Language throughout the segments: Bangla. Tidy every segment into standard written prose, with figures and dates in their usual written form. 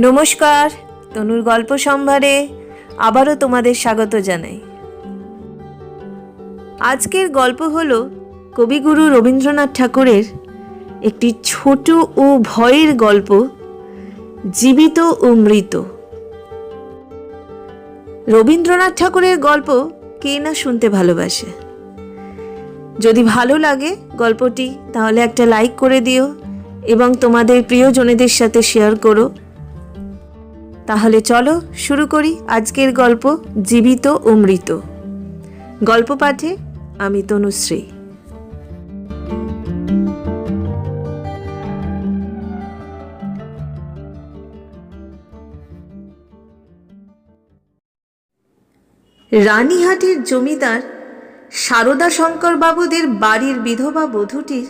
নমস্কার, তনুর গল্প সম্ভারে আবারও তোমাদের স্বাগত জানাই। আজকের গল্প হলো কবিগুরু রবীন্দ্রনাথ ঠাকুরের একটি ছোট ও ভয়ের গল্প, জীবিত ও মৃত। রবীন্দ্রনাথ ঠাকুরের গল্প কে না শুনতে ভালোবাসে। যদি ভালো লাগে গল্পটি তাহলে একটা লাইক করে দিও এবং তোমাদের প্রিয়জনেদের সাথে শেয়ার করো। তাহলে চলো শুরু করি আজকের গল্প, জীবিত ও মৃত। গল্প পাঠে আমি তনুশ্রী। রানীহাটের জমিদার সারদা শঙ্কর বাবুদের বাড়ির বিধবা বধূটির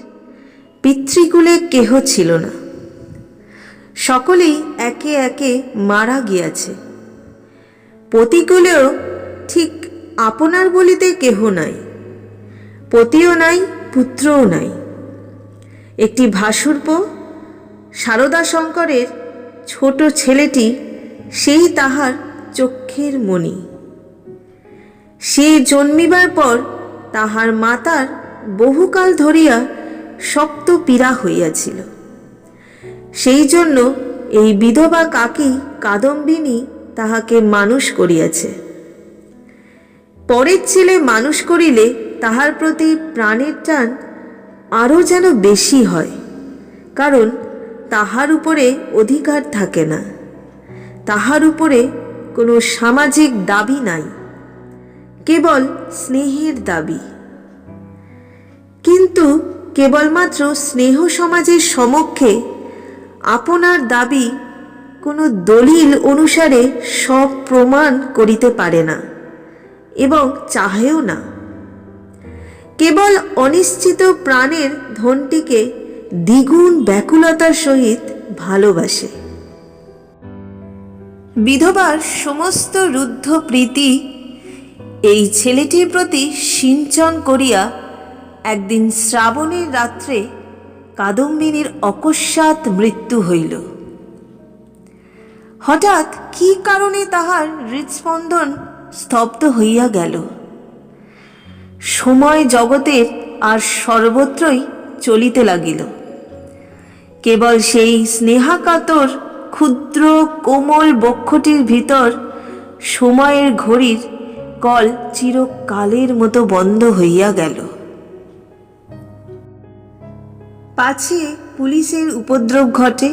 পিতৃকুলে কেহ ছিল না। সকলেই একে একে মারা গিয়াছে। পতিকুলেও ঠিক আপনার বলিতে কেহ নাই, পতিও নাই, পুত্রও নাই। একটি ভাসুরপো সারদা শঙ্করের ছোট ছেলেটি, সেই তাহার চক্ষের মণি। সে জন্মিবার পর তাহার মাতার বহুকাল ধরিয়া শক্ত পীড়া হইয়াছিল। সেই জন্য এই বিধবা কাকী কাদম্বিনী তাহাকে মানুষ করিয়াছে। পরের ছেলে মানুষ করিলে তাহার প্রতি প্রাণের টান আরও যেন বেশি হয়, কারণ তাহার উপরে অধিকার থাকে না, তাহার উপরে কোনো সামাজিক দাবি নাই, কেবল স্নেহের দাবি। কিন্তু কেবলমাত্র স্নেহ সমাজের সমক্ষে আপনার দাবি কোনো দলিল অনুসারে সব প্রমাণ করিতে পারে না এবং চাহেও না। কেবল অনিশ্চিত প্রাণের ধনটিকে দ্বিগুণ ব্যাকুলতার সহিত ভালোবাসে। বিধবার সমস্ত রুদ্ধ প্রীতি এই ছেলেটির প্রতি সিঞ্চন করিয়া একদিন শ্রাবণের রাত্রে কাদম্বিনীর অকস্মাৎ মৃত্যু হইল। হঠাৎ কি কারণে তাহার হৃৎস্পন্দন স্তব্ধ হইয়া গেল। সময় জগতের আর সর্বত্রই চলিতে লাগিল। কেবল সেই স্নেহাকাতর ক্ষুদ্র কোমল বক্ষটির ভিতর সময়ের ঘড়ির কল চিরকালের মতো বন্ধ হইয়া গেল। পাছে পুলিশের উপদ্রব ঘটে,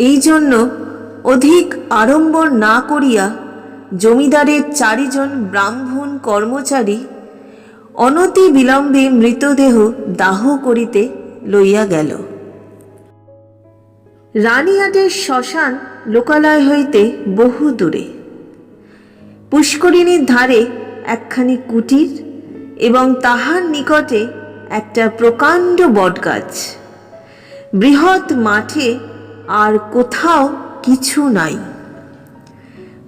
এই জন্য অধিক আড়ম্বর না করিয়া জমিদারের 4 জন ব্রাহ্মণ কর্মচারী অনতি বিলম্বে মৃতদেহ দাহ করিতে লইয়া গেল। রানীহাটের শ্মশান লোকালয় হইতে বহু দূরে। পুষ্করিণীর ধারে একখানি কুটির এবং তাহার নিকটে একটা প্রকাণ্ড বটগাছ। বৃহৎ মাঠে আর কোথাও কিছু নাই।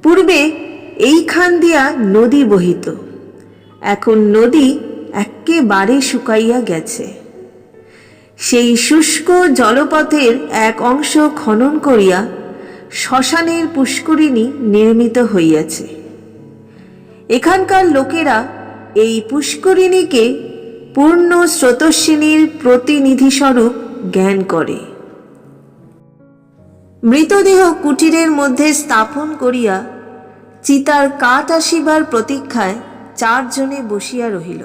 পূর্বে এইখান দিয়া নদী বহিত, এখন নদী একেবারে শুকাইয়া গেছে। সেই শুষ্ক জলপথের এক অংশ খনন করিয়া শ্মশানের পুষ্করিণী নির্মিত হইয়াছে। এখানকার লোকেরা এই পুষ্করিণীকে পূর্ণ স্রোতস্বিনীর প্রতিনিধিস্বরূপ জ্ঞান করে। মৃতদেহ কুটিরের মধ্যে স্থাপন করিয়া চিতার কাঠ আসিবার প্রতীক্ষায় 4 জনে বসিয়া রহিল।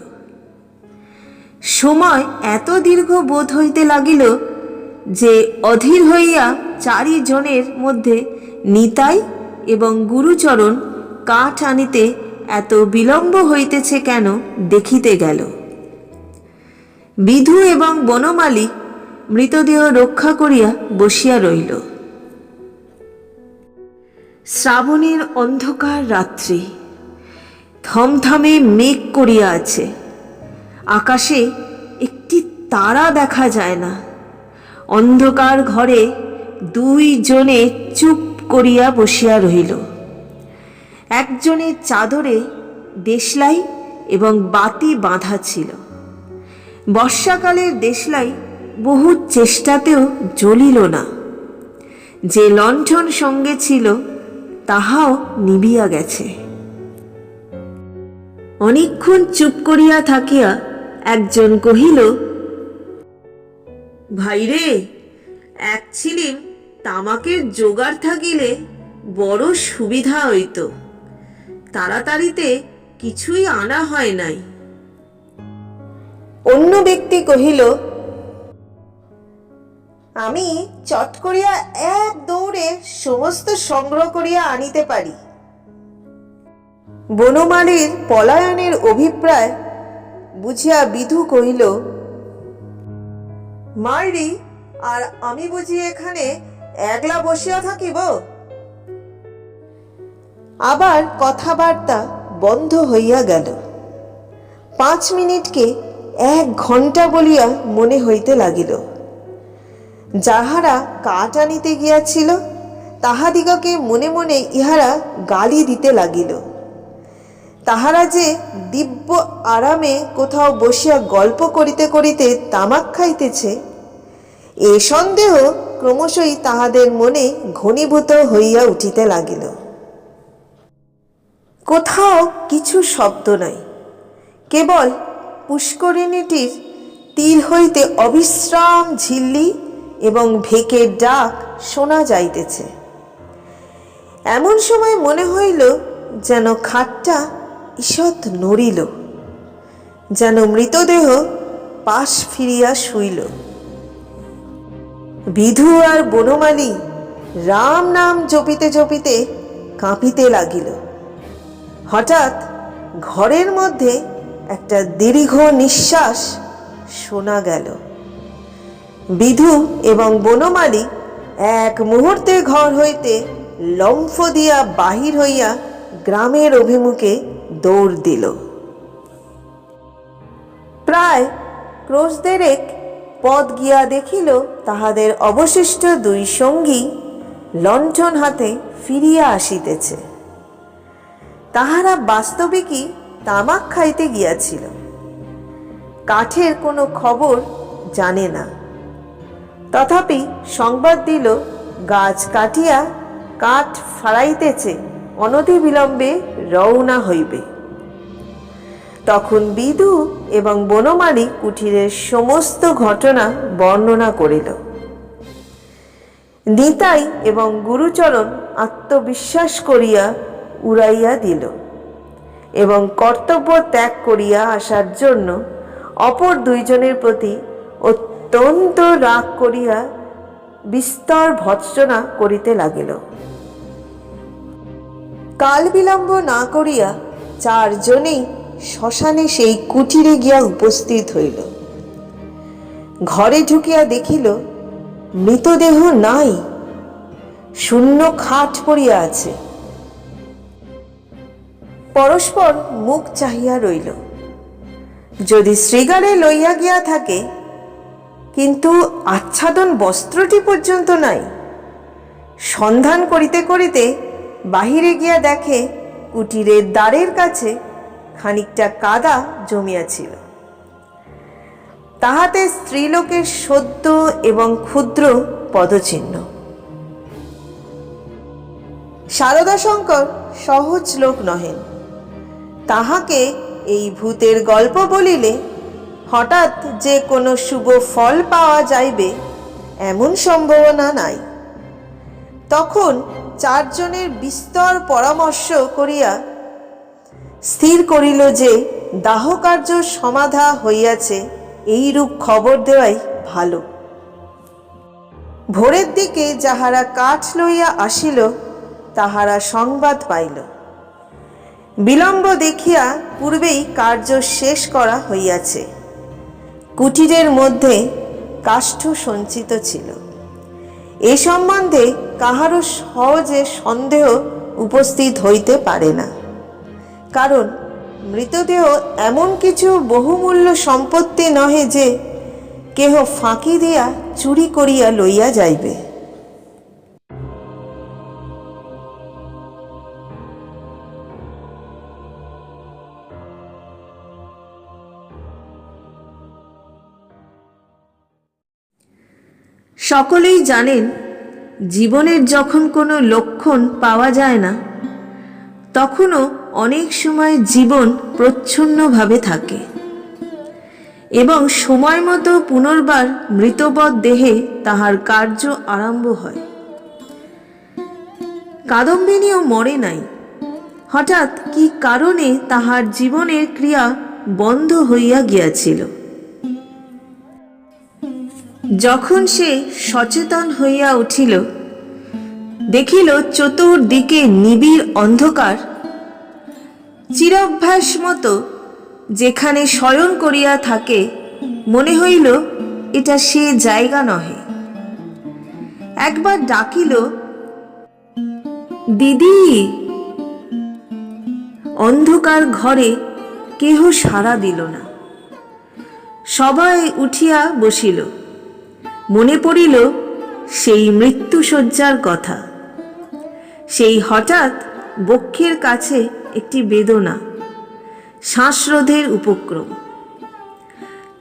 সময় এত দীর্ঘ বোধ হইতে লাগিল যে অধীর হইয়া 4 জনের মধ্যে নিতাই এবং গুরুচরণ কাঠ আনিতে এত বিলম্ব হইতেছে কেন দেখিতে গেল। বিধু এবং বনমালী মৃতদেহ রক্ষা করিয়া বসিয়া রইল। শ্রাবণের অন্ধকার রাত্রি, থমথমে মেঘ করিয়া আছে। আকাশে একটি তারা দেখা যায় না। অন্ধকার ঘরে 2 জনে চুপ করিয়া বসিয়া রহিল। একজনের চাদরে দেশলাই এবং বাতি বাঁধা ছিল। বর্ষাকালের দেশলাই বহু চেষ্টাতেও জ্বলিল না। যে লণ্ঠন সঙ্গে ছিল তাহাও নিবিয়া গেছে। অনেকক্ষণ চুপ করিয়া থাকিয়া একজন কহিল, ভাইরে, এক ছিলিম তামাকের জোগাড় থাকিলে বড় সুবিধা হইত, তাড়াতাড়িতে কিছুই আনা হয় নাই। অন্য ব্যক্তি কহিল, আমি চট করিয়া এক দৌড়ে সমস্ত সংগ্রহ করিয়া আনিতে পারি। বনমালীর পলায়নের অভিপ্রায় বুঝিয়া বিধু কহিল, মাইরি, আর আমি বুঝি এখানে একলা বসিয়া থাকিব? আবার কথাবার্তা বন্ধ হইয়া গেল। 5 মিনিটকে 1 ঘণ্টা বলিয়া মনে হইতে লাগিল। যাহারা কাঠ আনিতে গিয়াছিল তাহাদিগকে মনে মনে ইহারা গালি দিতে লাগিল। তাহারা যে দিব্য আরামে কোথাও বসিয়া গল্প করিতে করিতে তামাক খাইতেছে, এ সন্দেহ ক্রমশই তাহাদের মনে ঘনীভূত হইয়া উঠিতে লাগিল। কোথাও কিছু শব্দ নাই, কেবল পুষ্করিণীটির তীর হইতে অবিশ্রাম ঝিল্লি এবং ভেকের ডাক শোনা যাইতেছে। এমন সময় মনে হইল যেন খাটটা ঈষৎ নড়িল, যেন মৃতদেহ পাশ ফিরিয়া শুইল। বিধু আর বনমালী রাম নাম জপিতে জপিতে কাঁপিতে লাগিল। হঠাৎ ঘরের মধ্যে একটা দীর্ঘ নিঃশ্বাস শোনা গেল। বিধু এবং বনমালী এক মুহূর্তে ঘর হইতে লম্ফ দিয়া বাহির হইয়া গ্রামের অভিমুখে দৌড় দিল। প্রায় ক্রোশ 1.5 পথ গিয়া দেখিল তাহাদের অবশিষ্ট 2 সঙ্গী লণ্ঠন হাতে ফিরিয়া আসিতেছে। তাহারা বাস্তবিকই তামাক খাইতে গিয়াছিল, কাঠের কোনো খবর জানে না। তথাপি সংবাদ দিল, গাছ কাটিয়া কাঠ ফাড়াইতেছে, অনতিবিলম্বে রওনা হইবে। তখন বিধু এবং বনমালী কুঠিরের সমস্ত ঘটনা বর্ণনা করিল। নিতাই এবং গুরুচরণ আত্মবিশ্বাস করিয়া উড়াইয়া দিল এবং কর্তব্য ত্যাগ করিয়া আসার জন্য অপর 2 জনের প্রতি অত্যন্ত রাগ করিয়া বিস্তর ভৎসনা করিতে লাগিল। কাল বিলম্ব না করিয়া 4 জনেই শ্মশানে সেই কুঠিরে গিয়া উপস্থিত হইল। ঘরে ঢুকিয়া দেখিল মৃতদেহ নাই, শূন্য খাট পড়িয়া আছে। পরস্পর মুখ চাহিয়া রইল। যদি শ্রীগারে লইয়া গিয়া থাকে, কিন্তু আচ্ছাদন বস্ত্রটি পর্যন্ত নাই। সন্ধান করিতে করিতে বাহিরে গিয়া দেখে কুটিরের দ্বারের কাছে খানিকটা কাদা জমিয়াছিল, তাহাতে স্ত্রীলোকের সদ্য এবং ক্ষুদ্র পদচিহ্ন। শারদাশঙ্কর সহজ লোক নহেন। তাহাকে এই ভূতের গল্প বলিলে হঠাৎ যে কোনো শুভ ফল পাওয়া যাইবে এমন সম্ভাবনা নাই। তখন 4 জনের বিস্তর পরামর্শ করিয়া স্থির করিল যে দাহকার্য সমাধা হইয়াছে, এইরূপ খবর দেওয়াই ভালো। ভোরের দিকে যাহারা কাঠ লইয়া আসিল তাহারা সংবাদ পাইল, বিলম্ব দেখিয়া পূর্বেই কার্য শেষ করা হইয়াছে। কুটিরের মধ্যে কাষ্ঠ সঞ্চিত ছিল। এ সম্বন্ধে কাহারও সহজে সন্দেহ উপস্থিত হইতে পারে না, কারণ মৃতদেহ এমন কিছু বহুমূল্য সম্পত্তি নহে যে কেহ ফাঁকি দিয়া চুরি করিয়া লইয়া যাইবে। সকলেই জানেন জীবনের যখন কোনো লক্ষণ পাওয়া যায় না, তখনও অনেক সময় জীবন প্রচ্ছন্নভাবে থাকে এবং সময় মতো পুনর্বার মৃতবৎ দেহে তাহার কার্য আরম্ভ হয়। কাদম্বিনীও মরে নাই। হঠাৎ কি কারণে তাহার জীবনের ক্রিয়া বন্ধ হইয়া গিয়াছিল। যখন সে সচেতন হইয়া উঠিল, দেখিল চতুর্দিকে নিবিড় অন্ধকার। চিরাভ্যাস মতো যেখানে শয়ন করিয়া থাকে, মনে হইল এটা সে জায়গা নহে। একবার ডাকিল, দিদি। অন্ধকার ঘরে কেহ সাড়া দিল না। সবাই উঠিয়া বসিল। মনে পড়িল সেই মৃত্যুশয্যার কথা। সেই হঠাৎ বক্ষের কাছে একটি বেদনা, শ্বাসরোধের উপক্রম।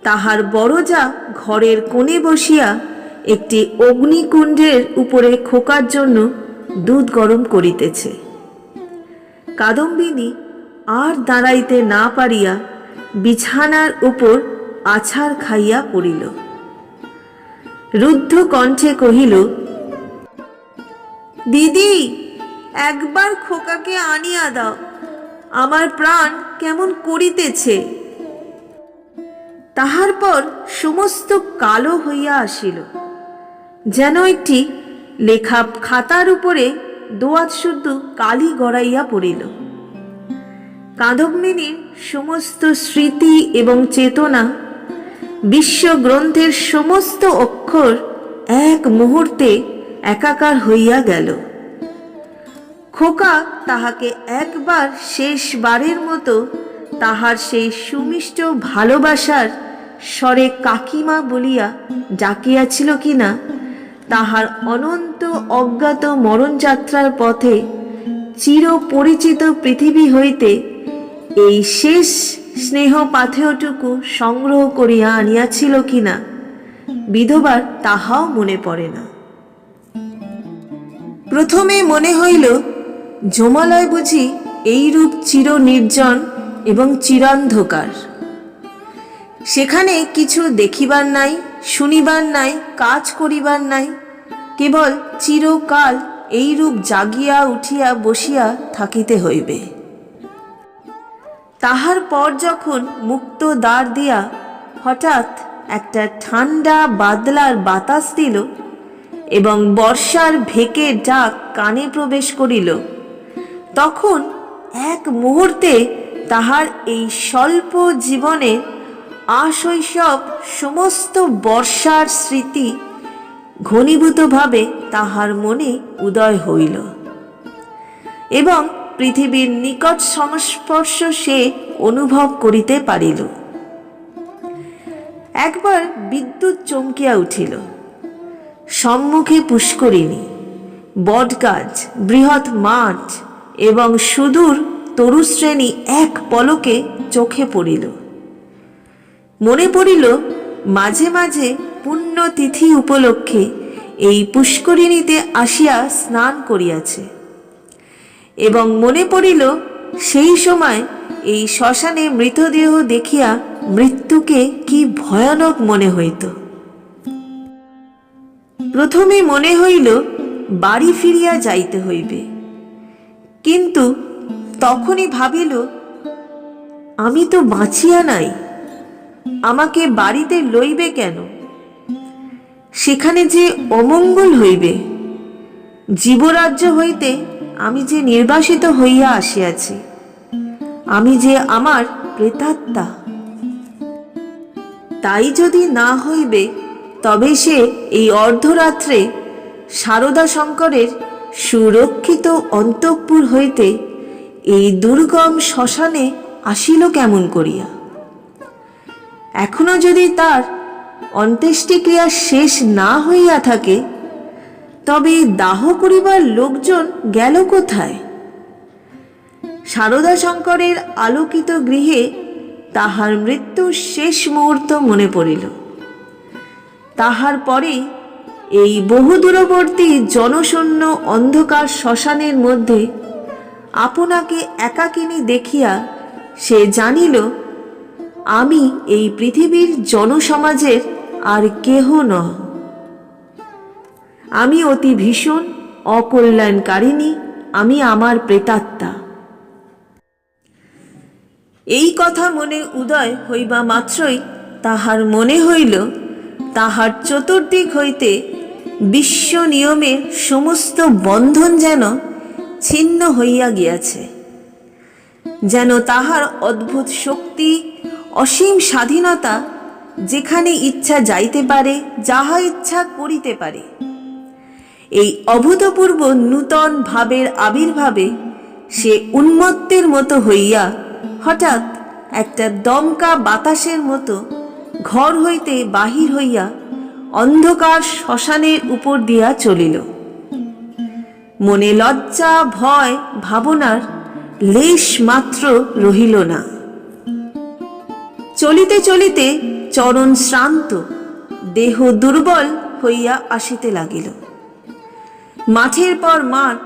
তাহার বড়জা ঘরের কোণে বসিয়া একটি অগ্নিকুণ্ডের উপরে খোকার জন্য দুধ গরম করিতেছে। কাদম্বিনী আর দাঁড়াইতে না পারিয়া বিছানার উপর আছাড় খাইয়া পড়িল। রুদ্ধ কণ্ঠে কহিল, দিদি, একবার খোকাকে আনিয়া দাও, আমার প্রাণ কেমন করিতেছে। তাহার পর সমস্ত কালো হইয়া আসিল, যেন একটি লেখা খাতার উপরে দোয়াত শুদ্ধ কালি গড়াইয়া পড়িল। কাদম্বিনীর সমস্ত স্মৃতি এবং চেতনা, বিশ্বগ্রন্থের সমস্ত অক্ষর এক মুহূর্তে একাকার হইয়া গেল। খোকা তাহাকে একবার শেষবারের মতো তাহার সেই সুমিষ্ট ভালোবাসার স্বরে কাকিমা বলিয়া ডাকিয়াছিল কিনা, তাহার অনন্ত অজ্ঞাত মরণযাত্রার পথে চিরপরিচিত পৃথিবী হইতে এই শেষ স্নেহ পাথেয়টুকু সংগ্রহ করিয়া আনিয়াছিল কিনা, বিধবার তাহাও মনে পড়ে না। প্রথমে মনে হইল যমালয় বুঝি এইরূপ চির নির্জন এবং চিরান্ধকার। সেখানে কিছু দেখিবার নাই, শুনিবার নাই, কাজ করিবার নাই, কেবল চিরকাল এইরূপ জাগিয়া উঠিয়া বসিয়া থাকিতে হইবে। তাহার পর যখন মুক্ত দ্বার দিয়া হঠাৎ একটা ঠান্ডা বাদলার বাতাস দিল এবং বর্ষার ভেকে ডাক কানে প্রবেশ করিল, তখন এক মুহূর্তে তাহার এই স্বল্প জীবনে আশৈশব সমস্ত বর্ষার স্মৃতি ঘনীভূতভাবে তাহার মনে উদয় হইল এবং পৃথিবীর নিকট সংস্পর্শ সে অনুভব করিতে পারিল। একবার বিদ্যুৎ চমকিয়া উঠিল। সম্মুখে পুষ্করিণী, বটগাছ, বৃহৎ মাঠ এবং সুদূর তরুশ্রেণী এক পলকে চোখে পড়িল। মনে পড়িল মাঝে মাঝে পুণ্যতিথি উপলক্ষে এই পুষ্করিণীতে আসিয়া স্নান করিয়াছে এবং মনে পড়িল সেই সময় এই শ্মশানে মৃতদেহ দেখিয়া মৃত্যুকে কি ভয়ানক মনে হইত। প্রথমে মনে হইল বাড়ি ফিরিয়া যাইতে হইবে, কিন্তু তখনই ভাবিল, আমি তো বাঁচিয়া নাই, আমাকে বাড়িতে লইবে কেন? সেখানে যে অমঙ্গল হইবে। জীবরাজ্য হইতে আমি যে নির্বাসিত হইয়া আসিয়াছি, আমি যে আমার প্রেতাত্মা। তাই যদি না হইবে, তবে সে এই অর্ধরাত্রে সারদা শঙ্করের সুরক্ষিত অন্তঃপুর হইতে এই দুর্গম শ্মশানে আসিল কেমন করিয়া? এখনো যদি তার অন্ত্যেষ্টিক্রিয়া শেষ না হইয়া থাকে, তবে দাহ করিবার লোকজন গেল কোথায়? সারদা শঙ্করের আলোকিত গৃহে তাহার মৃত্যুর শেষ মুহূর্ত মনে পড়িল। তাহার পরেই এই বহুদূরবর্তী জনশূন্য অন্ধকার শ্মশানের মধ্যে আপনাকে একাকিনী দেখিয়া সে জানিল, আমি এই পৃথিবীর জনসমাজের আর কেহ নহ। আমি অতি ভীষণ অকল্যাণকারিণী, আমি আমার প্রেতাত্মা। এই কথা মনে উদয় হইবা মাত্রই তাহার মনে হইল, তাহার চতুর্দিক হইতে বিশ্ব নিয়মের সমস্ত বন্ধন যেন ছিন্ন হইয়া গিয়াছে, যেন তাহার অদ্ভুত শক্তি, অসীম স্বাধীনতা, যেখানে ইচ্ছা যাইতে পারে, যাহা ইচ্ছা করিতে পারে। এই অভূতপূর্ব নূতন ভাবের আবির্ভাবে সে উন্মত্তের মতো হইয়া হঠাৎ একটা দমকা বাতাসের মতো ঘর হইতে বাহির হইয়া অন্ধকার শ্মশানের উপর দিয়া চলিল। মনে লজ্জা, ভয়, ভাবনার লেশ মাত্র রহিল না। চলিতে চলিতে চরণ শ্রান্ত, দেহ দুর্বল হইয়া আসিতে লাগিল। মাঠের পর মাঠ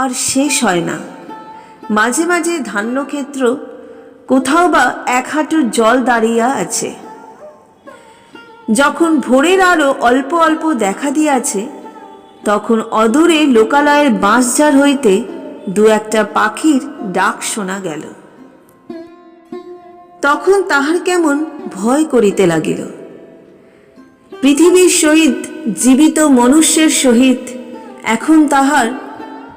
আর শেষ হয় না। মাঝে মাঝে ধান্যক্ষেত্র, কোথাও বা এক হাঁটুর জল দাঁড়িয়া আছে। যখন ভোরের আলো অল্প অল্প দেখা দিয়াছে, তখন অদূরে লোকালয়ের বাঁশঝাড় হইতে দু একটা পাখির ডাক শোনা গেল। তখন তাহার কেমন ভয় করিতে লাগিল। পৃথিবীর সহিত, জীবিত মনুষ্যের সহিত এখন তাহার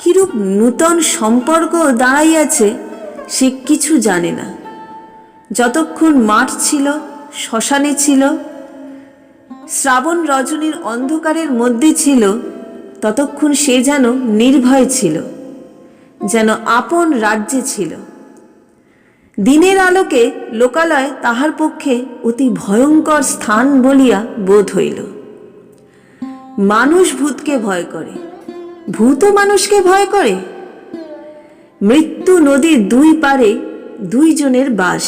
কিরূপ নূতন সম্পর্ক দাঁড়াইয়াছে সে কিছু জানে না। যতক্ষণ মাঠ ছিল, শ্মশানে ছিল, শ্রাবণ রজনীর অন্ধকারের মধ্যে ছিল, ততক্ষণ সে যেন নির্ভয় ছিল, যেন আপন রাজ্যে ছিল। দিনের আলোকে লোকালয় তাহার পক্ষে অতি ভয়ঙ্কর স্থান বলিয়া বোধ হইল। মানুষ ভূতকে ভয় করে, ভূত মানুষকে ভয় করে। মৃত্যু নদীর দুই পারে দুইজনের বাস।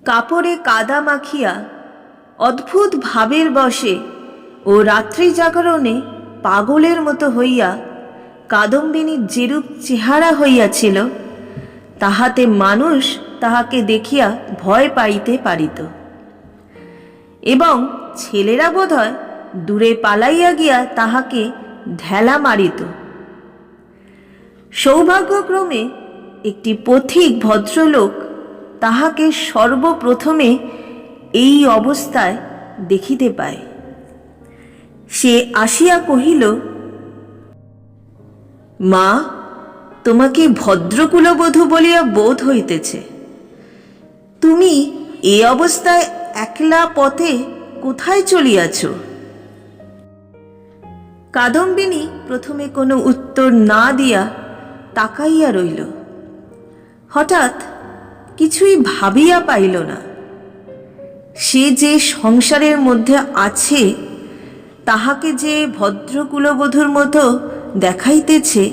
কাপড়ে কাদা মাখিয়া অদ্ভুত ভাবের বশে ও রাত্রি জাগরণে পাগলের মতো হইয়া কাদম্বিনীর যেরূপ চেহারা হইয়াছিল, তাহাতে মানুষ তাহাকে দেখিয়া ভয় পাইতে পারিত, এবং ছেলেরা বোধহয় দূরে পালাইয়া গিয়া তাহাকে ঢেলা মারিত। সৌভাগ্যক্রমে একটি পথিক ভদ্রলোক তাহাকে সর্বপ্রথমে এই অবস্থায় দেখিতে পায়। সে আসিয়া কহিল, মা, তোমাকে ভদ্রকুলবধূ বলিয়া বোধ হইতেছে। তুমি এ অবস্থায় একলা পথে কোথায় চলিয়াছ? কাদম্বিনী প্রথমে কোনো উত্তর না দিয়া তাকাইয়া রইল। হঠাৎ কিছুই ভাবিয়া পাইল না। সে যে সংসারের মধ্যে আছে, তাহাকে যে ভদ্রকুলবধূর মতো দেখাইতেছে,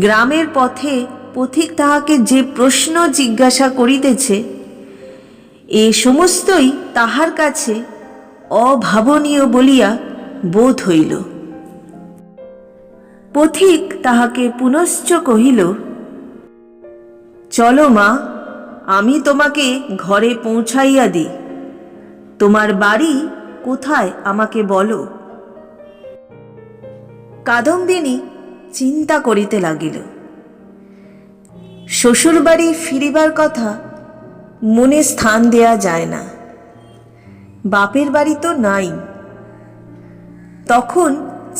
গ্রামের পথে পথিক তাহাকে যে প্রশ্ন জিজ্ঞাসা করিতেছে, এ সমস্তই তাহার কাছে অভাবনীয় বলিয়া বোধ হইল। পথিক তাহাকে পুনশ্চ কহিল, চলো মা, আমি তোমাকে ঘরে পৌঁছাইয়া দিই। তোমার বাড়ি কোথায় আমাকে বলো। কাদম্বিনী চিন্তা করিতে লাগিল। শ্বশুরবাড়ি ফিরিবার কথা মনে স্থান দেয়া যায় না, বাপের বাড়ি তো নাই। তখন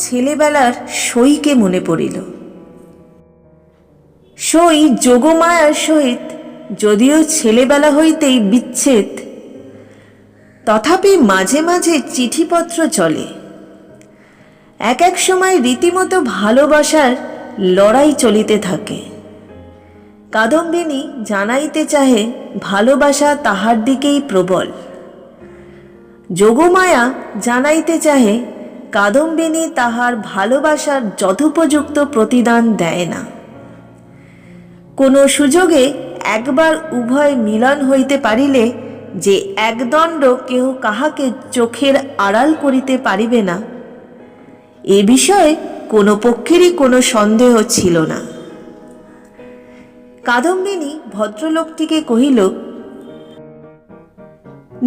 ছেলেবেলার সইকে মনে পড়িল। সই যোগমায়ার সহিত যদিও ছেলেবেলা হইতেই বিচ্ছেদ, তথাপি মাঝে মাঝে চিঠিপত্র চলে। এক এক সময় রীতিমতো ভালোবাসার লড়াই চলিতে থাকে। কাদম্বিনী জানাইতে চাহে ভালোবাসা তাহার দিকেই প্রবল। যোগমায়া জানাইতে চাহে কাদম্বিনী তাহার ভালোবাসার যথোপযুক্ত প্রতিদান দেয় না। কোনো সুযোগে একবার উভয় মিলন হইতে পারিলে যে একদণ্ড কেহ কাহাকে চোখের আড়াল করিতে পারিবে না, এ বিষয়ে কোনো পক্ষেরই কোনো সন্দেহ ছিল না। কাদম্বিনী ভদ্রলোকটিকে কহিল,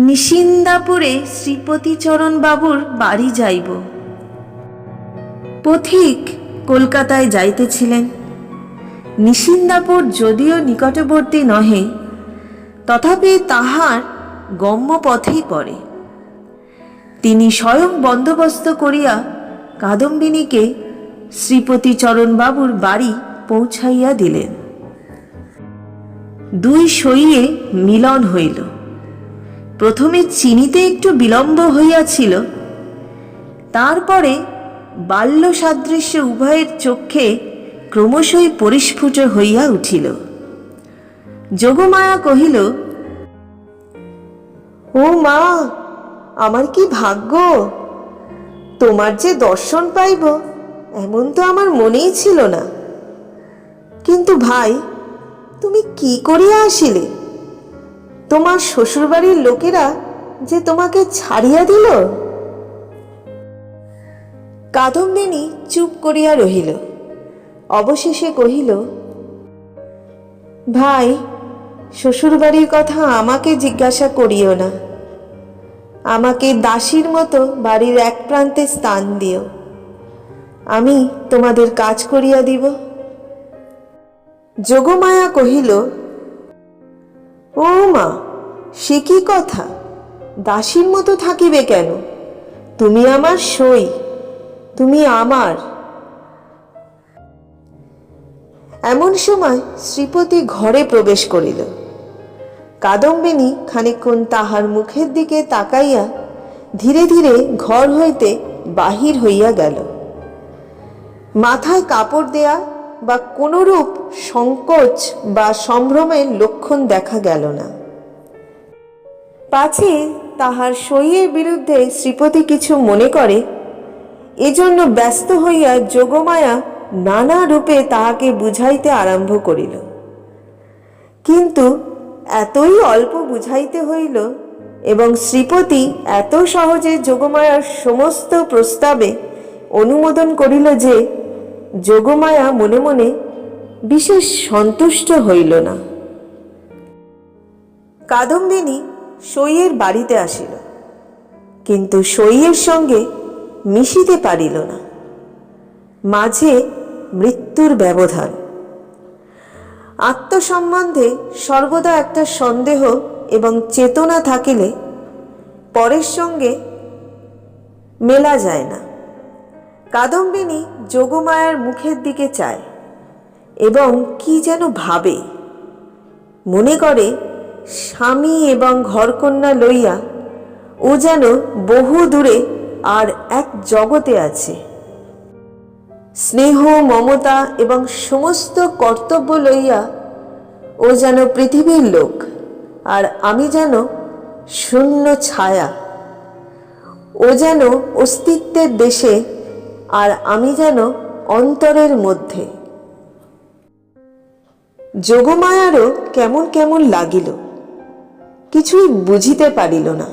নিশিন্দাপুরে শ্রীপতিচরণ বাবুর বাড়ি যাইব। পথিক কলকাতায় যাইতেছিলেন। নিশিন্দাপুর যদিও নিকটবর্তী নহে, তথাপি তাহার গম্য পথেই পড়ে। তিনি স্বয়ং বন্দোবস্ত করিয়া কাদম্বিনীকে শ্রীপতিচরণ বাবুর বাড়ি পৌঁছাইয়া দিলেন। দুই সইয়ে মিলন হইল। প্রথমে চিনিতে একটু বিলম্ব হইয়াছিল, তারপরে বাল্য সাদৃশ্য উভয়ের চক্ষে ক্রমশই পরিস্ফুট হইয়া উঠিল। যোগমায়া কহিল, ও মা, আমার কি ভাগ্য! তোমার যে দর্শন পাইব এমন তো আমার মনেই ছিল না। কিন্তু ভাই, তুমি কি করিয়া আসিলে? তোমার শ্বশুরবাড়ির লোকেরা যে তোমাকে ছাড়িয়া দিল। কাদম্বিনী চুপ করিয়া রহিল। অবশেষে কহিল, ভাই, শ্বশুরবাড়ির কথা আমাকে জিজ্ঞাসা করিও না। আমাকে দাসীর মতো বাড়ির এক প্রান্তে স্থান দিও, আমি তোমাদের কাজ করিয়া দিব। যোগমায়া কহিল, ও মা, সে কি কথা? দাসীর মতো থাকিবে কেন? তুমি আমার সই, তুমি আমার। এমন সময় শ্রীপতি ঘরে প্রবেশ করিল। কাদম্বিনী খানিকক্ষণ তাহার মুখের দিকে তাকাইয়া ধীরে ধীরে ঘর হইতে বাহির হইয়া গেল। মাথায় কাপড় দেয়া বা কোনরূপ সংকোচ বা সম্ভ্রমের লক্ষণ দেখা গেল না। পাছে তাহার সইয়ের বিরুদ্ধে শ্রীপতি কিছু মনে করে, এজন্য ব্যস্ত হইয়া যোগমায়া নানা রূপে তাহাকে বুঝাইতে আরম্ভ করিল। কিন্তু এতই অল্প বুঝাইতে হইল এবং শ্রীপতি এত সহজে যোগমায়ার সমস্ত প্রস্তাবে অনুমোদন করিল যে যোগমায়া মনে মনে বিশেষ সন্তুষ্ট হইল না। কাদম্বিনী সইয়ের বাড়িতে আসিল, কিন্তু সইয়ের সঙ্গে মিশিতে পারিল না। মাঝে মৃত্যুর ব্যবধান। আত্মসম্বন্ধে সর্বদা একটা সন্দেহ এবং চেতনা থাকিলে পরের সঙ্গে মেলা যায় না। কাদম্বিনী যোগমায়ার মুখের দিকে চায় এবং কি যেন ভাবে। মনে করে স্বামী এবং ঘরকন্যা লইয়া ও যেন বহু দূরে আর এক জগতে আছে। স্নেহ, মমতা এবং সমস্ত কর্তব্য লইয়া ও যেন পৃথিবীর লোক, আর আমি যেন শূন্য ছায়া। ও যেন অস্তিত্বের দেশে, আর আমি যেন অন্তরের মধ্যে। যোগমায়ারও কেমন কেমন লাগিল, কিছুই বুঝিতে পারিল না।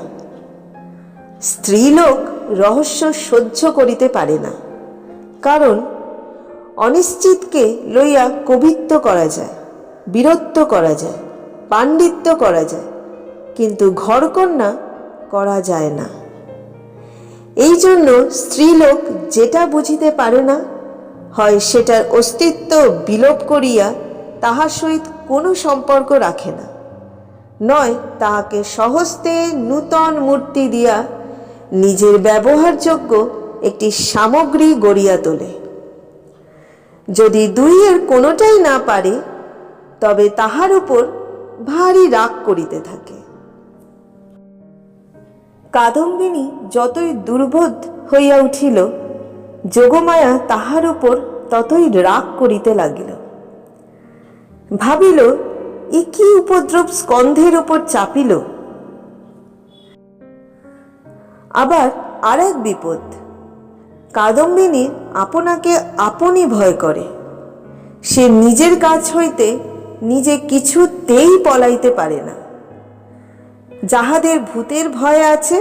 স্ত্রীলোক রহস্য সহ্য করিতে পারে না, কারণ অনিশ্চিতকে লইয়া কবিত্ব করা যায়, বীরত্ব করা যায়, পাণ্ডিত্য করা যায়, কিন্তু ঘরকন্যা করা যায় না। এই জন্য স্ত্রীলোক যেটা বুঝিতে পারে না, হয় সেটার অস্তিত্ব বিলোপ করিয়া তাহার সহিত কোনো সম্পর্ক রাখে না, নয় তাহাকে সহস্তে নূতন মূর্তি দিয়া নিজের ব্যবহারযোগ্য একটি সামগ্রী গড়িয়া তোলে। যদি দুইয়ের কোনোটাই না পারে, তবে তাহার উপর ভারী রাগ করিতে থাকে। কাদম্বিনী যতই দুর্বোধ হইয়া উঠিল, যোগমায়া তাহার উপর ততই রাগ করিতে লাগিল। ভাবিল, এ কি উপদ্রব স্কন্ধের উপর চাপিল। আবার আর এক বিপদ, কাদম্বিনীর আপনাকে আপনি ভয় করে। সে নিজের কাছ হইতে নিজে কিছুতেই পলাইতে পারে না। যাহাদের ভূতের ভয় আছে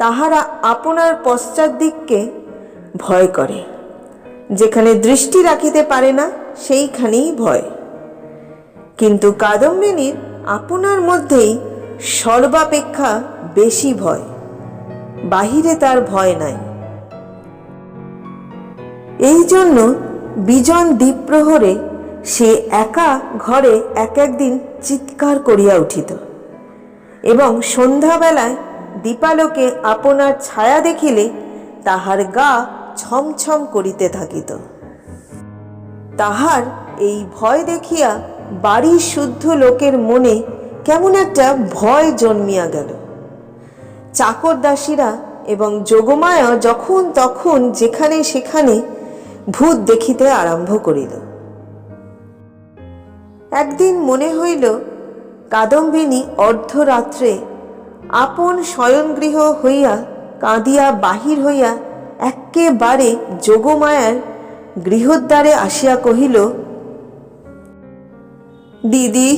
তাহারা আপনার পশ্চাৎ দিককে ভয় করে। যেখানে দৃষ্টি রাখিতে পারে না সেইখানেই ভয়। কিন্তু কাদম্বিনীর আপনার মধ্যেই সর্বাপেক্ষা বেশি ভয়, বাহিরে তার ভয় নাই। এই জন্য বিজন দ্বীপ্রহরে সে একা ঘরে এক একদিন চিৎকার করিয়া উঠিত এবং সন্ধ্যাবেলায় দীপালোকে আপনার ছায়া দেখিলে তাহার গা ছমছম করিতে থাকিত। তাহার এই ভয় দেখিয়া বাড়ির শুদ্ধ লোকের মনে কেমন একটা ভয় জন্মিয়া গেল। চাকর দাসীরা এবং যোগমায়া যখন তখন যেখানে সেখানে ভূত দেখিতে আরম্ভ করিল। একদিন মনে হইল কাদম্বিনী অর্ধরাত্রে আপন শয়নগৃহ হইয়া কাঁদিয়া বাহির হইয়া একেবারে যোগমায়ার গৃহদ্বারে আসিয়া কহিল, দিদি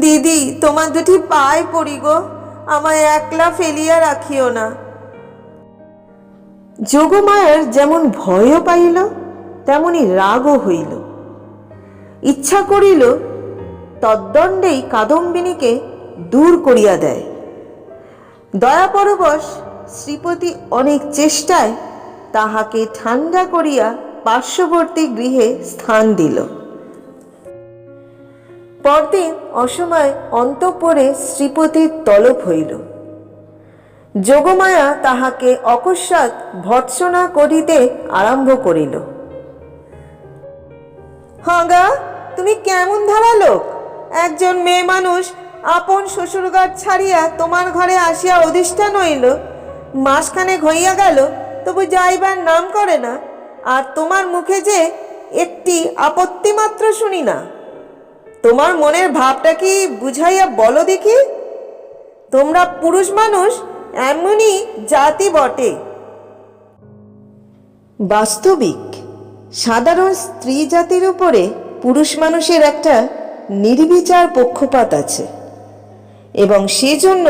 দিদি, তোমার দুটি পায়ে পড়ি গো, আমায় একলা ফেলিয়া রাখিও না। যোগমায়ার যেমন ভয়ও পাইল তেমনি রাগও হইল। ইচ্ছা করিল তদ্দণ্ডেই কাদম্বিনীকে দূর করিয়া দেয়। দয়াপরবশ শ্রীপতি অনেক চেষ্টায় তাহাকে ঠান্ডা করিয়া পার্শ্ববর্তী গৃহে স্থান দিল। পরদিন অসময় অন্তঃপুরে শ্রীপতির তলব হইল। যোগমায়া তাহাকে অকস্মাৎ ভর্ৎসনা করিতে আরম্ভ করিল। হাগা, তুমি কেমন ধারা লোক! একজন মেয়ে মানুষ আপন শ্বশুরঘর ছাড়িয়া তোমার ঘরে আসিয়া অধিষ্ঠান হইল, মাসখানেক হইয়া গেল, তবু যাইবার নাম করে না, আর তোমার মুখে যে একটি আপত্তি মাত্র শুনি না। তোমার মনের ভাবটা কি বুঝাইয়া বলো দেখি। তোমরা পুরুষ মানুষ এমনই জাতি বটে। বাস্তবিক সাধারণ স্ত্রী জাতির উপরে পুরুষ মানুষের একটা নির্বিচার পক্ষপাত আছে এবং সেজন্য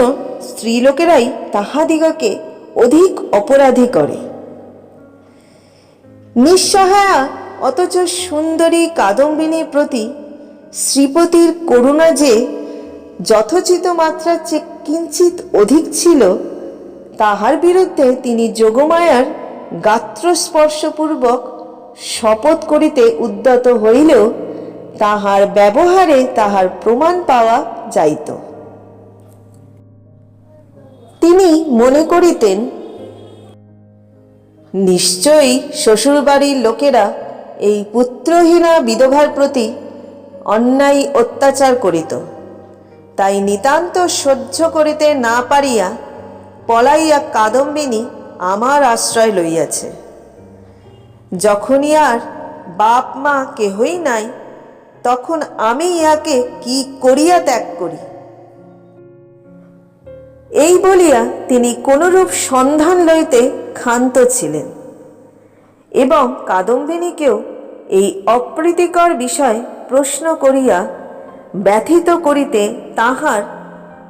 স্ত্রীলোকেরাই তাহাদিগকে অধিক অপরাধী করে। নিঃসহায়া অথচ সুন্দরী কাদম্বিনীর প্রতি শ্রীপতির করুণা যে যথোচিত মাত্রার চেয়ে কিঞ্চিত অধিক ছিল, তাহার বিরুদ্ধে তিনি যোগমায়ার গাত্রস্পর্শপূর্বক শপথ করিতে উদ্যত হইলেও তাহার ব্যবহারে তাহার প্রমাণ পাওয়া যাইত। তিনি মনে করিতেন, নিশ্চয়ই শ্বশুরবাড়ির লোকেরা এই পুত্রহীনা বিধবার প্রতি অন্যায় অত্যাচার করিত, তাই নিতান্ত সহ্য করিতে না পারিয়া পলাইয়া কাদম্বিনী আমার আশ্রয় লইয়াছে। যখনই আর বাপ মা কেহই নাই, তখন আমি ইহাকে কি করিয়া ত্যাগ করি। এই বলিয়া তিনি কোনরূপ সন্ধান লইতে ক্ষান্ত ছিলেন এবং কাদম্বিনীকেও এই অপ্রীতিকর বিষয় প্রশ্ন করিয়া ব্যথিত করিতে তাহার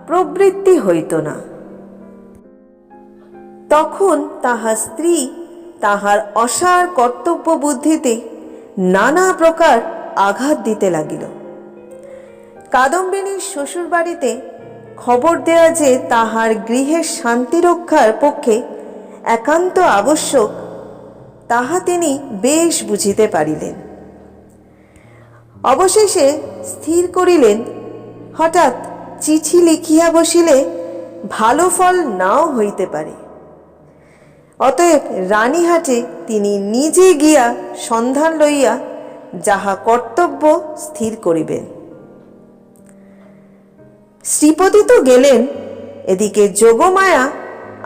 প্রবৃত্তি হইত না। তখন তাহার স্ত্রী তাহার অসার কর্তব্য বুদ্ধিতে নানা প্রকার আঘাত দিতে লাগিল। কাদম্বিনীর শ্বশুরবাড়িতে খবর দেয়া যে তাহার গৃহের শান্তি রক্ষার পক্ষে একান্ত আবশ্যক, তাহা তিনি বেশ বুঝিতে পারিলেন। অবশেষে স্থির করিলেন, হঠাৎ চিঠি লিখিয়া বসিলে ভালো ফল নাও হইতে পারে। অতএব রানীহাটে তিনি নিজে গিয়া সন্ধান লইয়া যাহা কর্তব্য স্থির করিবেন। শ্রীপতি তো গেলেন, এদিকে যোগমায়া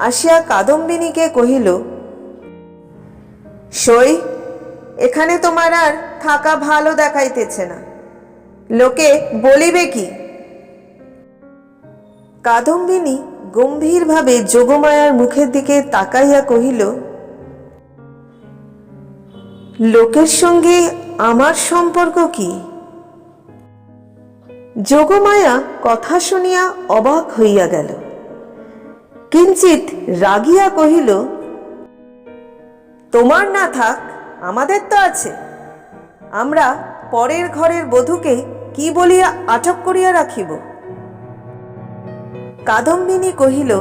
আসিয়া কাদম্বিনীকে কহিল, সই, এখানে তোমার আর থাকা ভালো দেখাইতেছে না, লোকে বলিবে কি? কাদম্বিনী গম্ভীরভাবে যোগমায়ার মুখের দিকে তাকাইয়া কহিল, লোকের সঙ্গে আমার সম্পর্ক কি? যোগমায়া কথা শুনিয়া অবাক হইয়া গেল, কিঞ্চিত রাগিয়া কহিল, তোমার না থাক, আমাদের তো আছে। আমরা পরের ঘরের বধূকে কি বলিয়া আটক করিয়া রাখিব? কাদম্বিনী কহিল,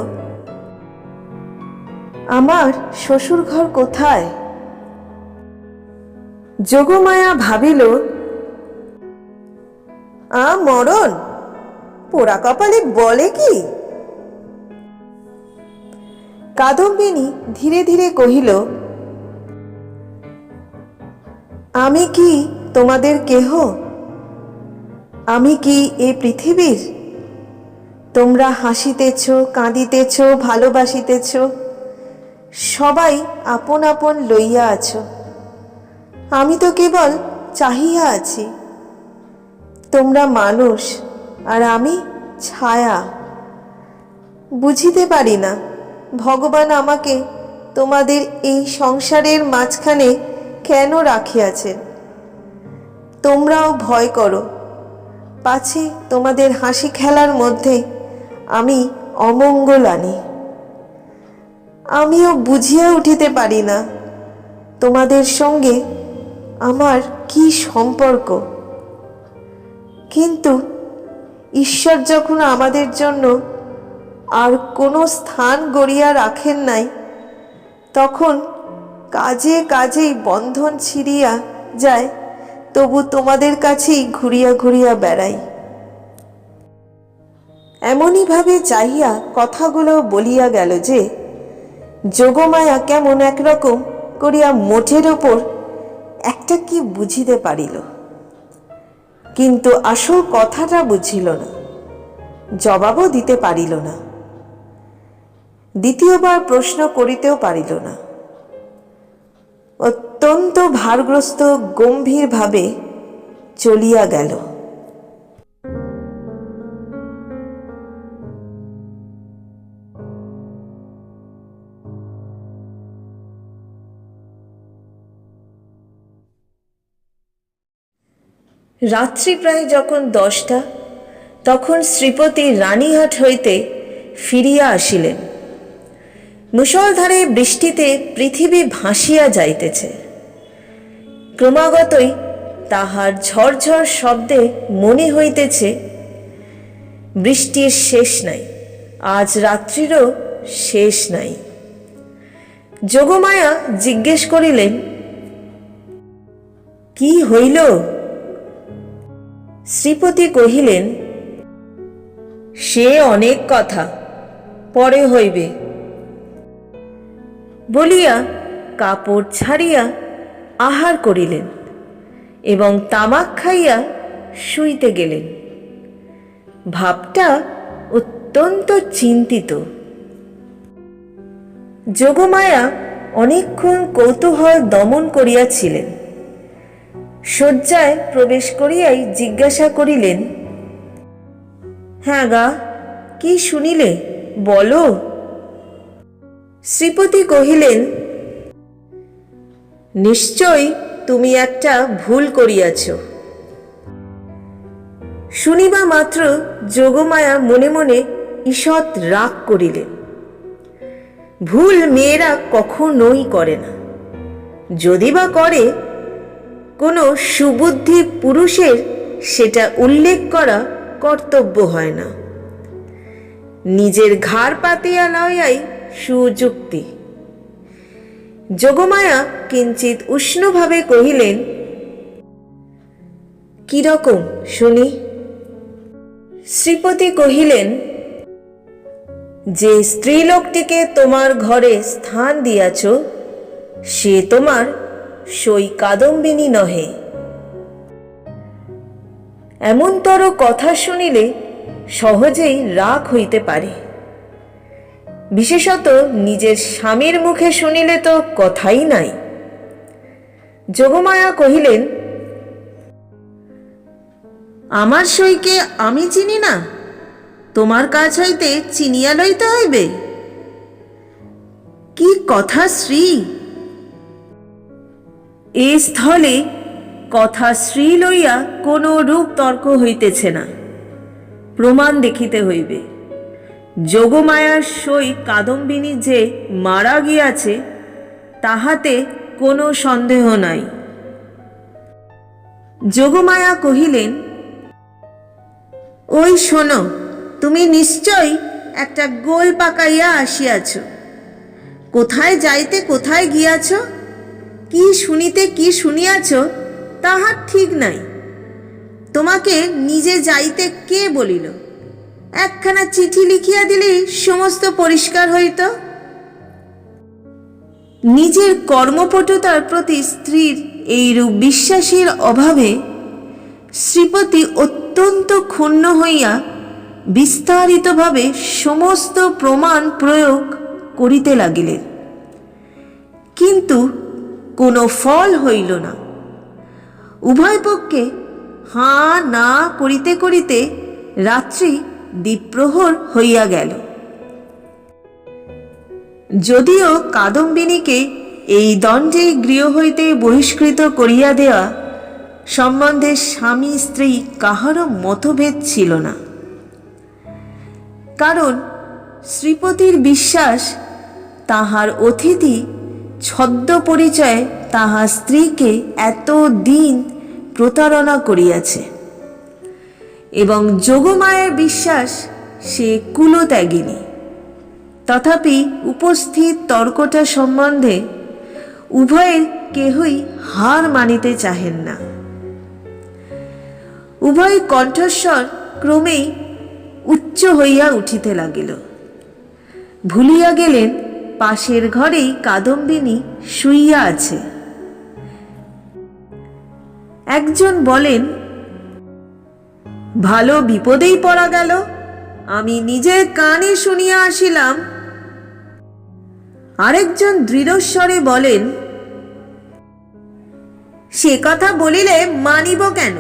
আমার শ্বশুর ঘর কোথায়? যোগমায়া ভাবিল, মরণ, পোড়া কপালে বলে কি? কাদম্বিনী ধীরে ধীরে কহিল, আমি কি তোমাদের কেহ? আমি কি এ পৃথিবীর? তোমরা হাসিতেছ, কাঁদিতেছ, ভালোবাসিতেছ, সবাই আপন আপন লইয়া আছো। আমি তো কেবল চাহিয়া আছি। তোমরা মানুষ আর আমি ছায়া। বুঝিতে পারি না ভগবান আমাকে তোমাদের এই সংসারের মাঝখানে কেন রাখিয়াছেন। তোমরাও ভয় করো, পাছে তোমাদের হাসি খেলার মধ্যে আমি অমঙ্গল আনি। আমিও বুঝিয়া উঠিতে পারি না তোমাদের সঙ্গে আমার কি সম্পর্ক। কিন্তু ঈশ্বর যখন আমাদের জন্য আর কোনো স্থান গড়িয়া রাখেন নাই, তখন কাজে কাজেই বন্ধন ছিঁড়িয়া যায়, তবু তোমাদের কাছেই ঘুরিয়া ঘুরিয়া বেড়াই। এমনইভাবে চাহিয়া কথাগুলো বলিয়া গেল যে যোগমায়া কেমন একরকম করিয়া মোটের ওপর একটা কি বুঝিতে পারিল, কিন্তু আসল কথাটা বুঝিল না, জবাবও দিতে পারিল না, দ্বিতীয়বার প্রশ্ন করিতেও পারিল না। অত্যন্ত ভারগ্রস্ত গম্ভীরভাবে চলিয়া গেল। রাত্রি প্রায় যখন 10টা, তখন শ্রীপতি রানীহাট হইতে ফিরিয়া আসিলেন। মুষলধারে বৃষ্টিতে পৃথিবী ভাসিয়া যাইতেছে। ক্রমাগতই তাহার ঝরঝর শব্দে মনে হইতেছে বৃষ্টির শেষ নাই, আজ রাত্রিরও শেষ নাই। যোগমায়া জিজ্ঞেস করিলেন, কি হইল? শ্রীপতি কহিলেন, সে অনেক কথা, পরে হইবে বলিয়া কাপড় ছাড়িয়া আহার করিলেন এবং তামাক খাইয়া শুইতে গেলেন। ভাবটা অত্যন্ত চিন্তিত। যোগমায়া অনেকক্ষণ কৌতূহল দমন করিয়াছিলেন। শয্যায় প্রবেশ করিয়াই জিজ্ঞাসা করিলেন, হ্যাঁ গা, কি শুনিলে বলো? শ্রীপতি কহিলেন, নিশ্চয় তুমি একটা ভুল করিয়াছ। শুনিবা মাত্র যোগমায়া মনে মনে ঈষৎ রাগ করিলেন। ভুল মেয়েরা কখনোই করে না, যদি বা করে কোনো সুবুদ্ধি পুরুষের সেটা উল্লেখ করা কর্তব্য হয় না। নিজের ঘাড় পাতিয়া লওয়াই সুযুক্তি। যোগমায়া কিঞ্চিত উষ্ণভাবে কহিলেন, কিরকম শুনি? শ্রীপতি কহিলেন, যে স্ত্রীলোকটিকে তোমার ঘরে স্থান দিয়াছ, সে তোমার সই কাদম্বিনী নহে। এমনতর কথা শুনিলে সহজেই রাগ হইতে পারে, বিশেষত নিজের স্বামীর মুখে শুনিলে তো কথাই নাই। যোগমায়া কহিলেন, আমার সইকে আমি চিনি না, তোমার কাছ হইতে চিনিয়া লইতে হইবে? কি কথা শ্রী! এ স্থলে কথা শ্রী লইয়া কোনো রূপ তর্ক হইতেছে না, প্রমাণ দেখিতে হইবে। যোগমায়ার সই কাদম্বিনী যে মারা গিয়াছে তাহাতে কোনো সন্দেহ নাই। যোগমায়া কহিলেন, ওই শোনো, তুমি নিশ্চয়ই একটা গোল পাকাইয়া আসিয়াছ। কোথায় যাইতে কোথায় গিয়াছ, কি শুনিতে কি শুনিয়াছ তাহার ঠিক নাই। তোমাকে নিজে যাইতে কে বলিল? একখানা চিঠি লিখিয়া দিলেই সমস্ত পরিষ্কার হইত। নিজের কর্মপটুতার প্রতি স্ত্রীর এইরূপ বিশ্বাসের অভাবে শ্রীপতি অত্যন্ত ক্ষুণ্ণ হইয়া বিস্তারিতভাবে সমস্ত প্রমাণ প্রয়োগ করিতে লাগিলেন, কিন্তু কোনো ফল হইল না। উভয় পক্ষে হাঁ না করিতে করিতে রাত্রি দ্বিপ্রহর হইয়া গেল। যদিও কাদম্বিনীকে এই দণ্ডে গৃহ হইতে বহিষ্কৃত করিয়া দেওয়া সম্বন্ধে স্বামী স্ত্রী কাহারও মতভেদ ছিল না, কারণ শ্রীপতির বিশ্বাস তাহার অতিথি ছদ্ম পরিচয়ে তাহার স্ত্রীকে এত দিন প্রতারণা করিয়াছে, এবং যোগমায়ের বিশ্বাস সে কুলত্যাগিনী। তথাপি উপস্থিত তর্কটা সম্বন্ধে উভয়ের কেহই হার মানিতে চাহেন না। উভয় কণ্ঠস্বর ক্রমেই উচ্চ হইয়া উঠিতে লাগিল। ভুলিয়া গেলেন পাশের ঘরেই কাদম্বিনী শুইয়া আছে। একজন বলেন, ভালো বিপদেই পড়া গেল, আমি নিজের কানে শুনিয়া আসিলাম। আরেকজন দৃঢ়স্বরে বলেন, সে কথা বলিলে মানিব কেন,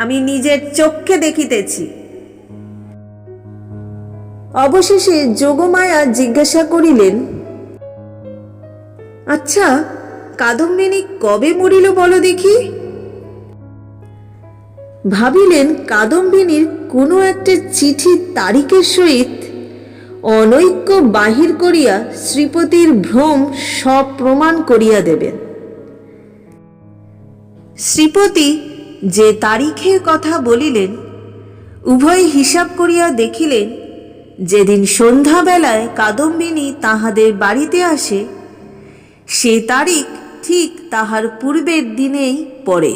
আমি নিজের চক্ষে দেখিতেছি। অবশেষে যোগমায়া জিজ্ঞাসা করিলেন, আচ্ছা, কাদম্বিনী কবে মরিল বলো দেখি? ভাবিলেন কাদম্বিনীর কোনো একটা চিঠির তারিখের সহিত অনৈক্য বাহির করিয়া শ্রীপতির ভ্রম সব প্রমাণ করিয়া দেবেন। শ্রীপতি যে তারিখের কথা বলিলেন, উভয় হিসাব করিয়া দেখিলেন যেদিন সন্ধ্যাবেলায় কাদম্বিনী তাহাদের বাড়িতে আসে সে তারিখ ঠিক তাহার পূর্বের দিনেই পড়ে।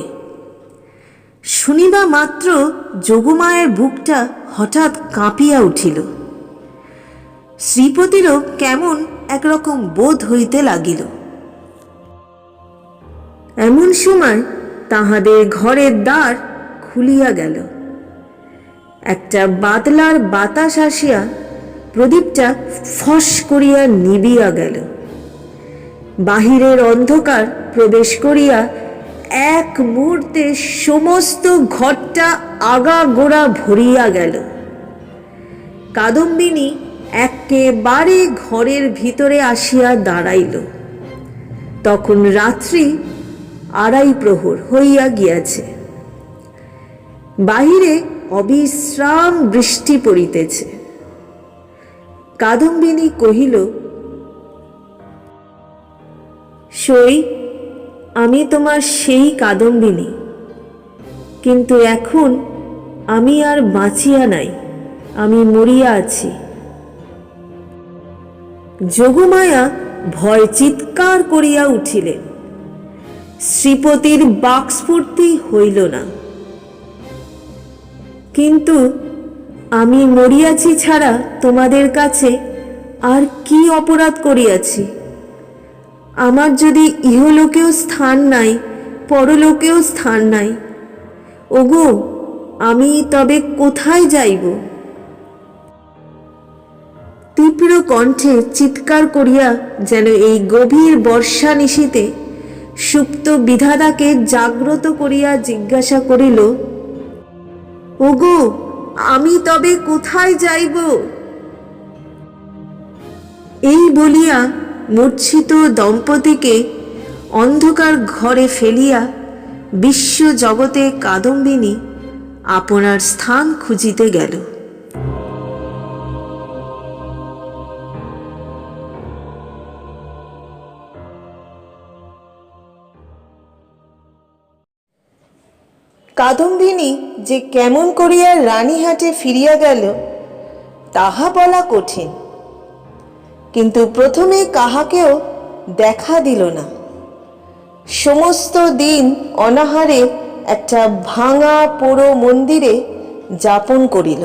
শুনিবা মাত্র যোগমায়ের বুকটা হঠাৎ কাঁপিয়া উঠিল। শ্রীপতিরও কেমন একরকম বোধ হইতে লাগিল। এমন সময় তাহাদের ঘরের দ্বার খুলিয়া গেল। একটা বাদলার বাতাস আসিয়া প্রদীপটা ফস করিয়া নিবিয়া গেল। বাহিরের অন্ধকার প্রবেশ করিয়া এক মুহূর্তে সমস্ত ঘরটা আগাগোড়া ভরিয়া গেল। কাদম্বিনী একেবারে ঘরের ভিতরে আসিয়া দাঁড়াইল। তখন রাত্রি 2:30 প্রহর হইয়া গিয়াছে। বাহিরে অবিশ্রাম বৃষ্টি পড়িতেছে। কাদম্বিনী কহিল, সই, আমি তোমার সেই কাদম্বিনী, কিন্তু এখন আমি আর বাঁচিয়া নাই, আমি মরিয়া আছি। যোগমায়া ভয় চিৎকার করিয়া উঠিলেন। শ্রীপতির বাক্স্ফূর্তি হইল না। কিন্তু আমি মরিয়াছি ছাড়া তোমাদের কাছে আর কি অপরাধ করিয়াছি? আমার যদি ইহলোকেও স্থান নাই, পরলোকেও স্থান নাই। ওগো, আমি তবে কোথায় যাইব? তীব্র কণ্ঠে চিৎকার করিয়া যেন এই গভীর বর্ষা নিশীতে সুপ্ত বিধাতাকে জাগ্রত করিয়া জিজ্ঞাসা করিল, ওগো, আমি তবে কোথায় যাইব? এই বলিয়া মূর্ছিত দম্পতিকে অন্ধকার ঘরে ফেলিয়া বিশ্ব জগতে কাদম্বিনী আপনার স্থান খুঁজিতে গেল। কাদম্বিনী যে কেমন করিয়া রানীহাটে ফিরিয়া গেল তাহা বলা কঠিন, কিন্তু প্রথমে কাহাকেও দেখা দিল না। সমস্ত দিন অনাহারে একটা ভাঙা পোড়ো মন্দিরে যাপন করিল।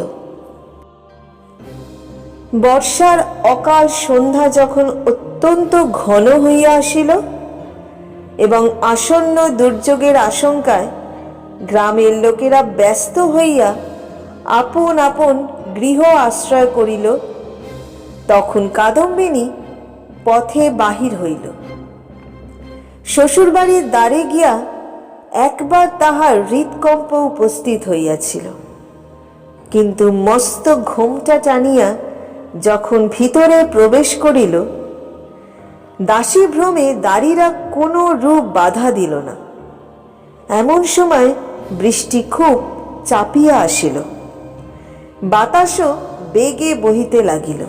বর্ষার অকাল সন্ধ্যা যখন অত্যন্ত ঘন হইয়া আসিল এবং আসন্ন দুর্যোগের আশঙ্কায় গ্রামের লোকেরা ব্যস্ত হইয়া আপন আপন গৃহ আশ্রয় করিল, তখন কাদম্বিনী পথে বাহির হইল। শ্বশুরবাড়ির দ্বারে গিয়া একবার তাহার হৃৎকম্প উপস্থিত হইয়াছিল, কিন্তু মস্ত ঘোমটা টানিয়া যখন ভিতরে প্রবেশ করিল, দাসী ভ্রমে দাড়িরা কোনো রূপ বাধা দিল না। এমন সময় বৃষ্টি খুব চাপিয়া আসিল, বাতাসও বেগে বহিতে লাগিল।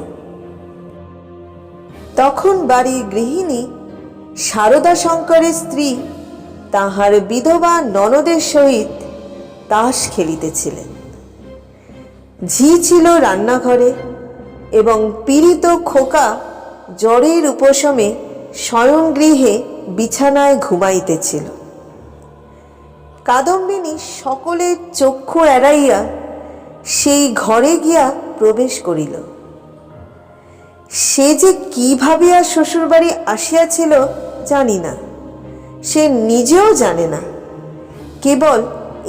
তখন বাড়ির গৃহিণী শারদা শঙ্করের স্ত্রী তাহার বিধবা ননদের সহিত তাস খেলিতেছিলেন। ঝি ছিল রান্নাঘরে এবং পীড়িত খোকা জ্বরের উপশমে শয়নগৃহে বিছানায় ঘুমাইতেছিল। কাদম্বিনী সকলের চক্ষু এড়াইয়া সেই ঘরে গিয়া প্রবেশ করিল। সে যে কি ভাবিয়া শ্বশুরবাড়ি আসিয়াছিল জানি না, সে নিজেও জানে না। কেবল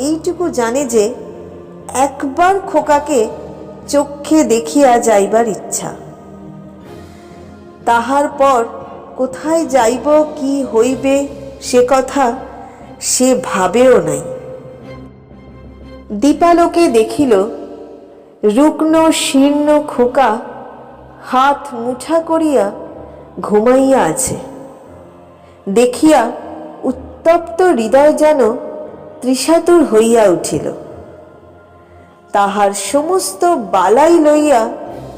এইটুকু জানে যে একবার খোকাকে চক্ষে দেখিয়া যাইবার ইচ্ছা। তাহার পর কোথায় যাইব, কি হইবে সে কথা সে ভাবেও নাই। দীপালোকে দেখিল রুগ্ন শীর্ণ খোকা হাত মুঠা করিয়া ঘুমাইয়া আছে। দেখিয়া উত্তপ্ত হৃদয় যেন তৃষাতুর হইয়া উঠিল। তাহার সমস্ত বালাই লইয়া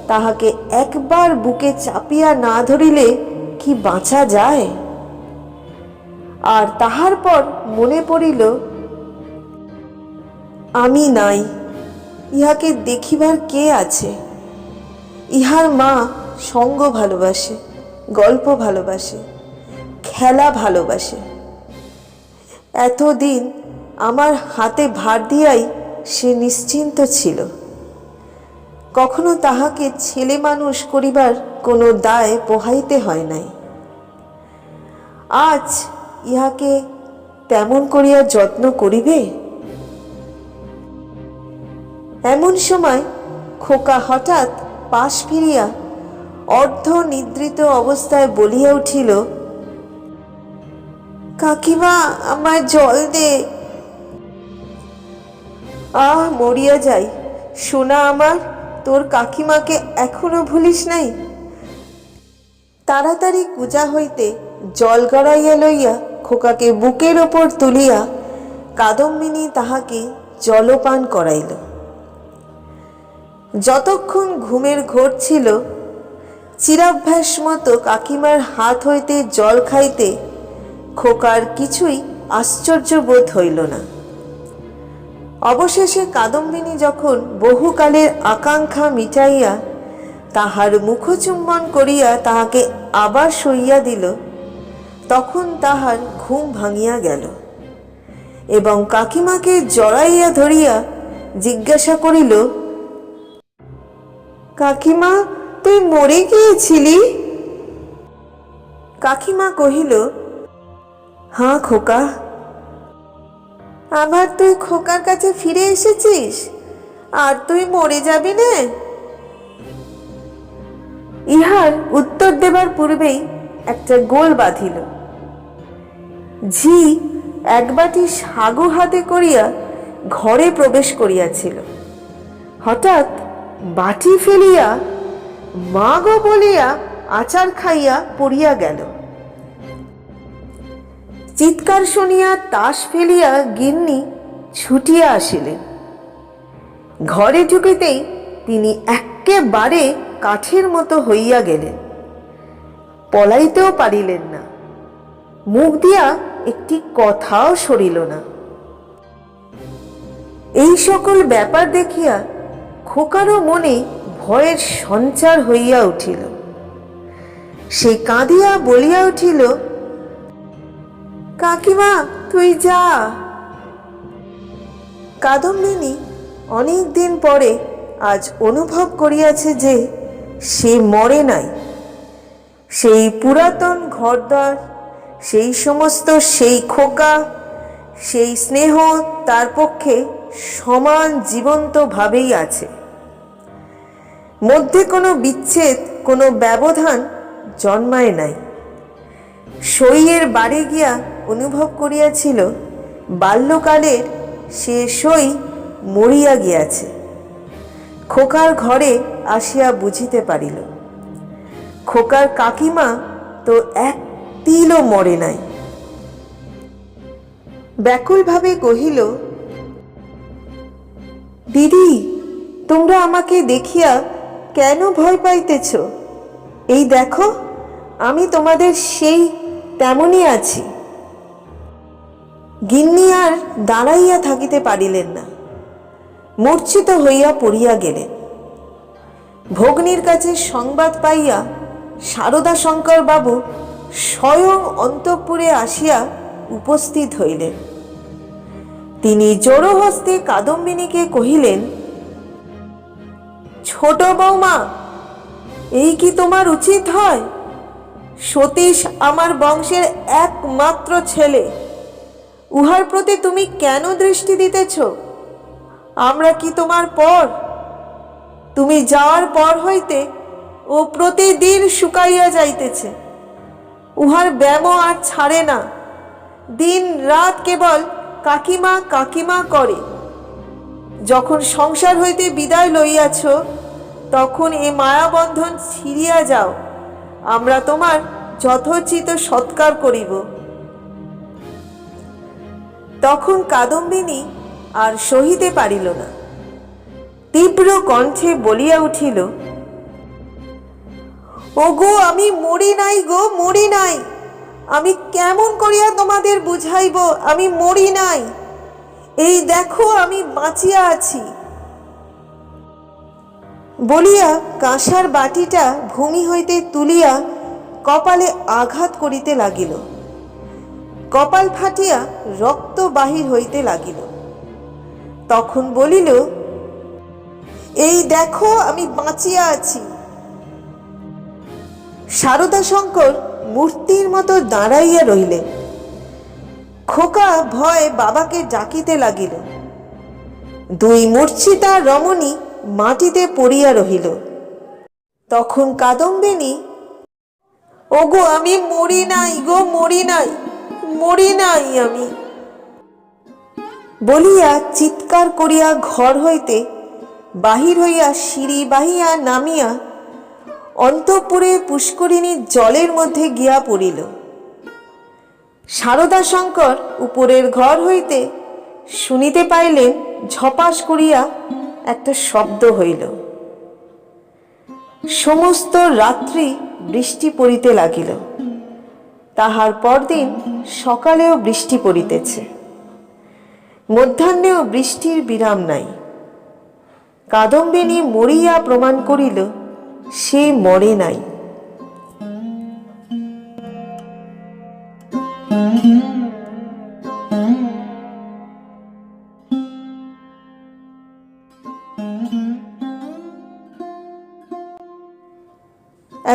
তাহাকে একবার বুকে চাপিয়া না ধরিলে কি বাঁচা যায়? আর তাহার পর মনে পড়িল, আমি নাই, ইহাকে দেখিবার কে আছে? ইহার মা সঙ্গ ভালোবাসে, গল্প ভালোবাসে, খেলা ভালোবাসে। এতদিন আমার হাতে ভার দিয়াই সে নিশ্চিন্ত ছিল। কখনো তাহাকে ছেলে মানুষ করিবার কোনো দায় পোহাইতে হয় নাই। আজ ইহাকে তেমন করিয়া যত্ন করিবে? এমন সময় খোকা হঠাৎ পাশ ফিরিয়া অর্ধ নিদ্রিত অবস্থায় বলিয়া উঠিল, কাকিমা, আমায় জল দে। আহ, মরিয়া যাই সোনা আমার, তোর কাকিমাকে এখনো ভুলিস নাই। তাড়াতাড়ি কুজা হইতে জল গড়াইয়া লইয়া খোকাকে বুকের ওপর তুলিয়া কাদম্বিনী তাহাকে জলপান করাইল। যতক্ষণ ঘুমের ঘোর ছিল, চিরাভ্যাস মতো কাকিমার হাত হইতে জল খাইতে খোকার কিছুই আশ্চর্য বোধ হইল না। অবশেষে কাদম্বিনী যখন বহুকালের আকাঙ্ক্ষা মিটাইয়া তাহার মুখচুম্বন করিয়া তাহাকে আবার শুইয়া দিল, তখন তাহার ঘুম ভাঙিয়া গেল এবং কাকিমাকে জড়াইয়া ধরিয়া জিজ্ঞাসা করিল, কাকিমা, তুই মরে গিয়েছিলি? কাকিমা কহিল, হাঁ খোকা। আবার তুই খোকার কাছে ফিরে এসেছিস? আর তুই মরে যাবি না? ইহার উত্তর দেবার পূর্বেই একটা গোল বাঁধিল। ঝি এক বাটি সাগু হাতে করিয়া ঘরে প্রবেশ করিয়াছিল। হঠাৎ বাটি ফেলিয়া মা গো বলিয়া আচার খাইয়া পড়িয়া গেল। চিৎকার শুনিয়া তাস ফেলিয়া গিন্নি ছুটিয়া আসিলেন। ঘরে ঢুকিতেই তিনি একেবারে কাঠের মতো হইয়া গেলেন, পলাইতেও পারিলেন না, মুখ দিয়া একটি কথাও সরিল না। এই সকল ব্যাপার দেখিয়া খোকারও মনে ভয়ের সঞ্চার হইয়া উঠিল। সে কাঁদিয়া বলিয়া উঠিল, কাকিমা তুই যা। কাদম্বিনী অনেক দিন পরে আজ অনুভব করিয়াছে যে সে মরে নাই। সেই পুরাতন ঘরদ্বার, সেই সমস্ত, সেই খোকা, সেই স্নেহ তার পক্ষে সমান জীবন্তভাবেই আছে। মধ্যে কোনো বিচ্ছেদ, কোনো ব্যবধান জন্মায় নাই। সইয়ের বাড়ি গিয়া অনুভব করিয়াছিল বাল্যকালের সে সই মরিয়া গিয়াছে। খোকার ঘরে আসিয়া বুঝিতে পারিল খোকার কাকিমা তো এক তিলও মরে নাই। ব্যাকুলভাবে কহিল, দিদি, তোমরা আমাকে দেখিয়া কেন ভয় পাইতেছ? এই দেখো, আমি তোমাদের সেই তেমনই আছি। গিন্নি আর দাঁড়াইয়া থাকিতে পারিলেন না, মূর্ছিত হইয়া পড়িয়া গেলেন। ভগ্নীর কাছে সংবাদ পাইয়া সারদা শঙ্কর বাবু স্বয়ং অন্তঃপুরে আসিয়া উপস্থিত হইলেন। তিনি জোড়হস্তে কাদম্বিনীকে কহিলেন, ছোট বৌমা, এই কি তোমার উচিত হয়? সতীশ আমার বংশের একমাত্র ছেলে, উহার প্রতি তুমি কেন দৃষ্টি দিতেছ? আমরা কি তোমার পর? তুমি যাওয়ার পর হইতে ও প্রতিদিন শুকাইয়া যাইতেছে। উহার ব্যাম আর ছাড়ে না, দিন রাত কেবল কাকিমা কাকিমা করে। যখন সংসার হইতে বিদায় লইয়াছ, তখন এ মায়াবন্ধন ছিঁড়িয়া যাও, আমরা তোমার যথোচিত সৎকার করিব। তখন কাদম্বিনী আর সহিতে পারিল না, তীব্র কণ্ঠে বলিয়া উঠিল, ওগো, আমি মরি নাই গো, মরি নাই। আমি কেমন করিয়া তোমাদের বুঝাইব আমি মরি নাই? এই দেখো, আমি বাঁচিয়া আছি। বলিয়া কাঁসার বাটিটা ভূমি হইতে তুলিয়া কপালে আঘাত করিতে লাগিল। কপাল ফাটিয়া রক্ত বাহির হইতে লাগিল। তখন বলিল, এই দেখো, আমি বাঁচিয়া আছি। সারদা শঙ্কর মূর্তির মতো দাঁড়াইয়া রহিলেন। খোকা ভয়ে বাবাকে ডাকিতে লাগিল। দুই মূর্ছিতা রমণী মাটিতে পড়িয়া রহিল। তখন কাদম্বিনী, ওগো, আমি মরি নাই গো, মরি নাই, মরি নাই আমি, বলিয়া চিৎকার করিয়া ঘর হইতে বাহির হইয়া সিঁড়ি বাহিয়া নামিয়া অন্তঃপুরে পুষ্করিণীর জলের মধ্যে গিয়া পড়িল। সারদা শঙ্কর উপরের ঘর হইতে শুনিতে পাইলেন ঝপাস করিয়া একটা শব্দ হইল। সমস্ত রাত্রি বৃষ্টি পড়িতে লাগিল। তাহার পরদিন সকালেও বৃষ্টি পড়িতেছে, মধ্যাহ্নেও বৃষ্টির বিরাম নাই। কাদম্বিনী মরিয়া প্রমাণ করিল সে মরে নাই।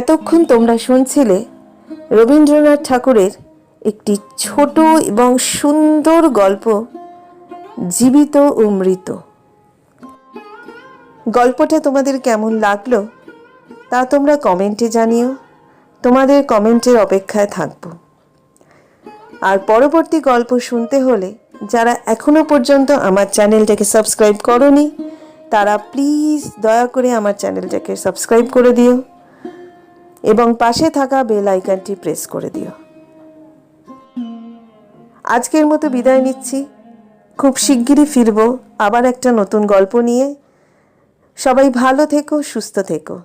এতক্ষণ তোমরা শুনছিলে রবীন্দ্রনাথ ঠাকুরের একটি ছোট এবং সুন্দর গল্প, জীবিত ও মৃত। গল্পটা তোমাদের কেমন লাগলো তা তোমরা কমেন্টে জানিও। তোমাদের কমেন্টের অপেক্ষায় থাকব। আর পরবর্তী গল্প শুনতে হলে যারা এখনো পর্যন্ত আমার চ্যানেলটাকে সাবস্ক্রাইব করোনি, তারা প্লিজ দয়া করে আমার চ্যানেলটাকে সাবস্ক্রাইব করে দিও এবং পাশে থাকা বেল আইকনটি প্রেস করে দিও। আজকের মতো বিদায় নিচ্ছি। খুব শিগগিরই ফিরবো আবার একটা নতুন গল্প নিয়ে। সবাই ভালো থেকো, সুস্থ থেকো।